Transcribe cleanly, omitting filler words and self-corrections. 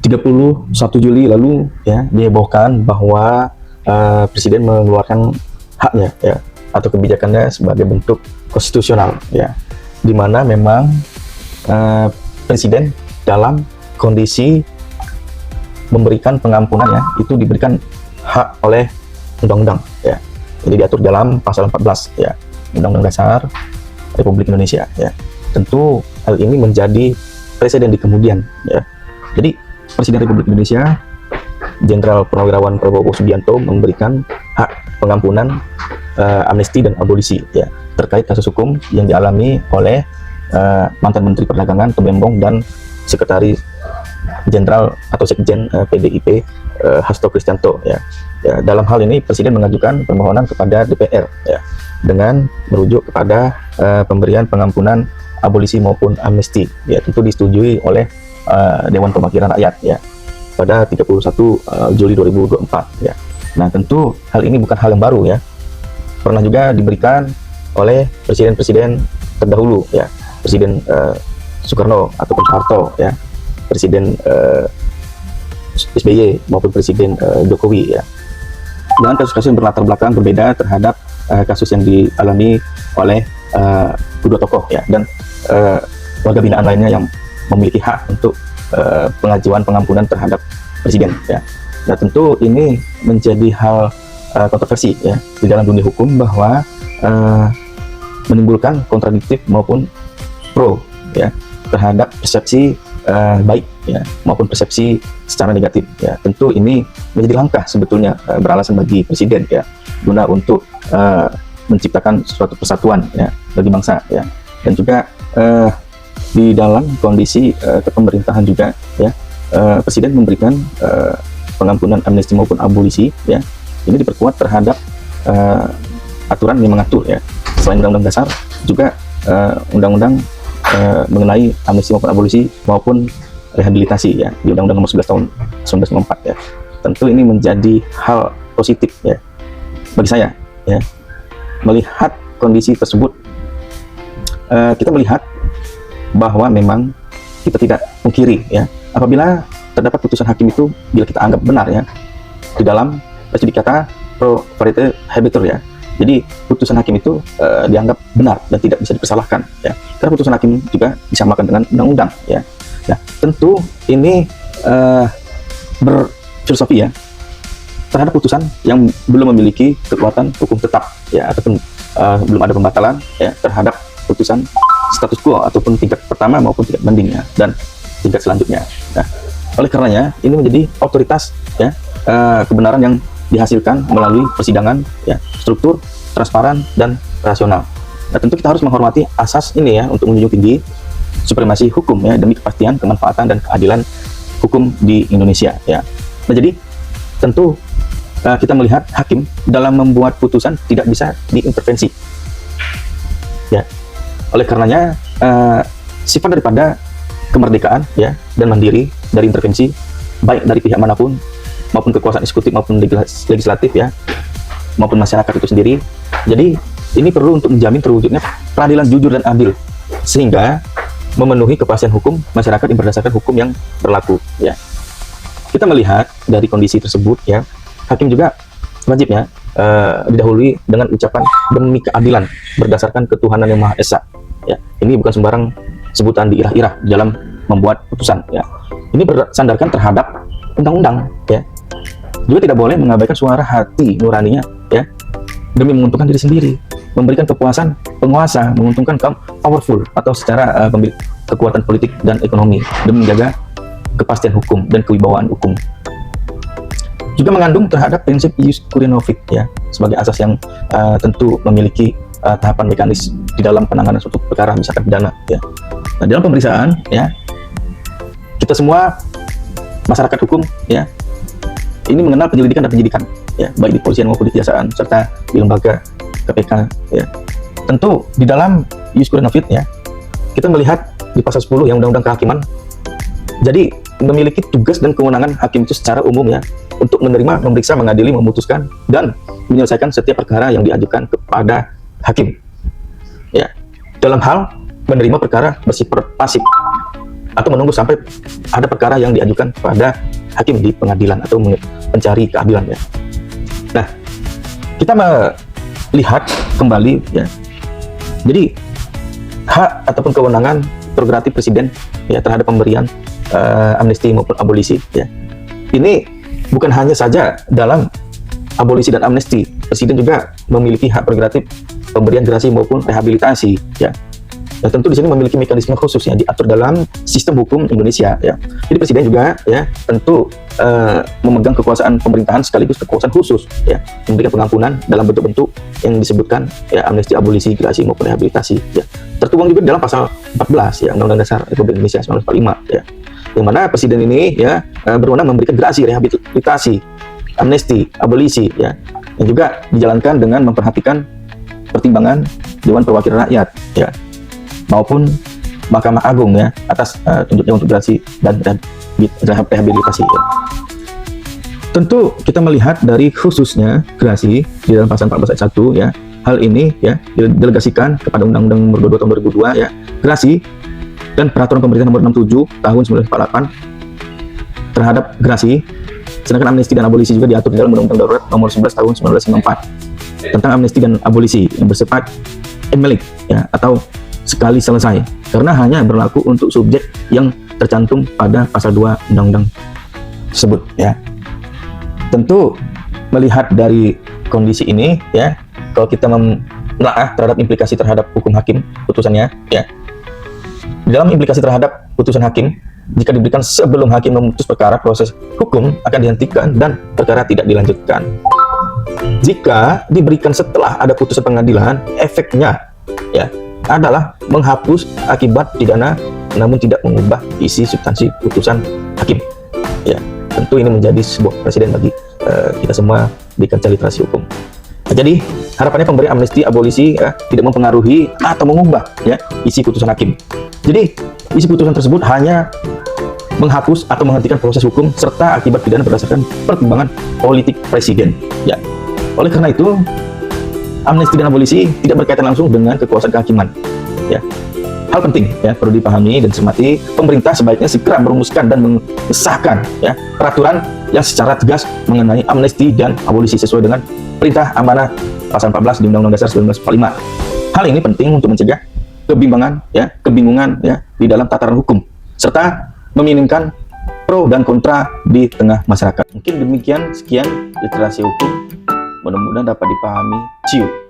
31 Juli lalu ya dihebohkan bahwa presiden mengeluarkan haknya ya atau kebijakannya sebagai bentuk konstitusional ya, di mana memang presiden dalam kondisi memberikan pengampunan ya itu diberikan hak oleh undang-undang ya. Jadi diatur dalam pasal 14 ya Undang-Undang Dasar Republik Indonesia ya. Tentu hal ini menjadi presiden di kemudian ya. Jadi Presiden Republik Indonesia Jenderal Purnawirawan Prabowo Subianto memberikan hak pengampunan, amnesti dan abolisi ya terkait kasus hukum yang dialami oleh mantan Menteri Perdagangan Kebembong dan Sekretaris Jenderal atau Sekjen PDIP Hasto Kristianto ya. Ya, dalam hal ini Presiden mengajukan permohonan kepada DPR ya dengan merujuk kepada pemberian pengampunan, abolisi maupun amnesti ya, tentu disetujui oleh Dewan Perwakilan Rakyat ya pada 31 Juli 2024 ya. Nah, tentu hal ini bukan hal yang baru ya. Pernah juga diberikan oleh presiden-presiden terdahulu ya. Presiden Soekarno ataupun Soeharto ya. Presiden SBY maupun Presiden Jokowi ya. Dengan kasus-kasus yang berlatar belakang berbeda terhadap kasus yang dialami oleh kedua tokoh ya, dan warga binaan lainnya yang memiliki hak untuk pengajuan pengampunan terhadap presiden ya. Nah, tentu ini menjadi hal kontroversi ya di dalam dunia hukum bahwa menimbulkan kontradiktif maupun pro ya terhadap persepsi baik ya maupun persepsi secara negatif ya. Tentu ini menjadi langkah sebetulnya beralasan bagi presiden ya guna untuk menciptakan suatu persatuan ya bagi bangsa ya, dan juga di dalam kondisi kepemerintahan juga ya presiden memberikan pengampunan, amnesti maupun abolisi ya, ini diperkuat terhadap aturan yang mengatur ya selain Undang-Undang Dasar juga undang-undang mengenai amnesti maupun abolisi maupun rehabilitasi ya di Undang-Undang Nomor 11 tahun 1994 ya. Tentu ini menjadi hal positif ya bagi saya ya melihat kondisi tersebut. Kita melihat bahwa memang kita tidak mungkiri ya apabila terdapat putusan hakim itu bila kita anggap benar ya di dalam studi kata pro verite habetur ya. Jadi putusan hakim itu dianggap benar dan tidak bisa dipersalahkan ya. Karena putusan hakim juga disamakan dengan undang-undang ya. Nah, tentu ini berfilosofi ya terhadap putusan yang belum memiliki kekuatan hukum tetap ya ataupun belum ada pembatalan ya terhadap putusan status quo ataupun tingkat pertama maupun tingkat banding ya dan tingkat selanjutnya. Nah, oleh karenanya ini menjadi otoritas ya kebenaran yang dihasilkan melalui persidangan ya, struktur, transparan dan rasional. Nah, tentu kita harus menghormati asas ini ya untuk menjunjung tinggi supremasi hukum ya demi kepastian, kemanfaatan dan keadilan hukum di Indonesia ya. Nah, jadi tentu kita melihat hakim dalam membuat putusan tidak bisa diintervensi ya. Oleh karenanya sifat daripada kemerdekaan ya dan mandiri dari intervensi baik dari pihak manapun maupun kekuasaan eksekutif maupun legislatif ya maupun masyarakat itu sendiri. Jadi ini perlu untuk menjamin terwujudnya peradilan jujur dan adil sehingga memenuhi kepastian hukum masyarakat yang berdasarkan hukum yang berlaku ya. Kita melihat dari kondisi tersebut ya, hakim juga wajibnya didahului dengan ucapan demi keadilan berdasarkan ketuhanan yang Maha Esa ya. Ini bukan sembarang sebutan diirah-irah dalam membuat putusan ya. Ini bersandarkan terhadap undang-undang ya. Juga tidak boleh mengabaikan suara hati nuraninya ya demi menguntungkan diri sendiri, memberikan kepuasan penguasa, menguntungkan kaum powerful atau secara kekuatan politik dan ekonomi demi menjaga kepastian hukum dan kewibawaan hukum. Juga mengandung terhadap prinsip ius curiae novit ya sebagai asas yang tentu memiliki tahapan mekanis di dalam penanganan suatu perkara misalkan pidana ya. Nah, dalam pemeriksaan ya kita semua masyarakat hukum ya ini mengenal penyelidikan dan penyidikan ya baik di polisian maupun di kejaksaan serta di lembaga KPK ya. Tentu di dalam ius curiae novit ya kita melihat di pasal 10 yang Undang-Undang Kehakiman, jadi memiliki tugas dan kewenangan hakim itu secara umum ya untuk menerima, memeriksa, mengadili, memutuskan dan menyelesaikan setiap perkara yang diajukan kepada hakim ya. Dalam hal menerima perkara bersifat pasif atau menunggu sampai ada perkara yang diajukan pada hakim di pengadilan atau mencari keadilan ya. Nah, kita melihat kembali ya. Jadi hak ataupun kewenangan prerogatif presiden ya terhadap pemberian amnesti maupun abolisi ya. Ini bukan hanya saja dalam abolisi dan amnesti, presiden juga memiliki hak prerogatif pemberian gerasi maupun rehabilitasi ya. Dan tentu di sini memiliki mekanisme khusus yang diatur dalam sistem hukum Indonesia ya. Jadi presiden juga ya tentu memegang kekuasaan pemerintahan sekaligus kekuasaan khusus ya, memberikan pengampunan dalam bentuk-bentuk yang disebutkan ya, amnesti, abolisi, gerasi maupun rehabilitasi ya. Tertuang juga dalam pasal 14 ya Undang-Undang Dasar Republik Indonesia 1945 ya. Yang mana presiden ini ya berwenang memberikan gerasi, rehabilitasi, amnesti, abolisi ya, yang juga dijalankan dengan memperhatikan pertimbangan Dewan Perwakilan Rakyat ya, maupun Mahkamah Agung ya atas tuntutannya untuk gerasi dan rehabilitasi ya. Tentu kita melihat dari khususnya gerasi di dalam pasal 14 ayat 1 ya, hal ini ya didelegasikan kepada Undang-Undang Nomor 22 Tahun 2002 ya, gerasi dan Peraturan Pemerintah Nomor 67 Tahun 1948 terhadap gerasi, sedangkan amnesti dan abolisi juga diatur di dalam Undang-Undang Darurat Nomor 11 Tahun 1994 tentang amnesti dan abolisi yang bersifat emelik ya, atau sekali selesai, karena hanya berlaku untuk subjek yang tercantum pada pasal 2 undang-undang tersebut ya. Tentu melihat dari kondisi ini ya, kalau kita menelaah terhadap implikasi terhadap hukum hakim putusannya ya, di dalam implikasi terhadap putusan hakim, jika diberikan sebelum hakim memutus perkara, proses hukum akan dihentikan dan perkara tidak dilanjutkan. Jika diberikan setelah ada putusan pengadilan, efeknya ya adalah menghapus akibat pidana namun tidak mengubah isi substansi putusan hakim ya. Tentu ini menjadi sebuah presiden bagi kita semua di kancah literasi hukum. Nah, jadi harapannya pemberian amnesti, abolisi ya, tidak mempengaruhi atau mengubah ya isi putusan hakim. Jadi isi putusan tersebut hanya menghapus atau menghentikan proses hukum serta akibat pidana berdasarkan pertimbangan politik presiden ya. Oleh karena itu, amnesti dan abolisi tidak berkaitan langsung dengan kekuasaan kehakiman ya. Hal penting ya perlu dipahami dan cermati, pemerintah sebaiknya segera merumuskan dan mengesahkan ya peraturan yang secara tegas mengenai amnesti dan abolisi sesuai dengan perintah amanah pasal 14 di Undang-Undang Dasar 1945. Hal ini penting untuk mencegah kebingungan ya di dalam tataran hukum serta meminimkan pro dan kontra di tengah masyarakat. Mungkin demikian, sekian literasi hukum. Mudah-mudahan dapat dipahami. See you.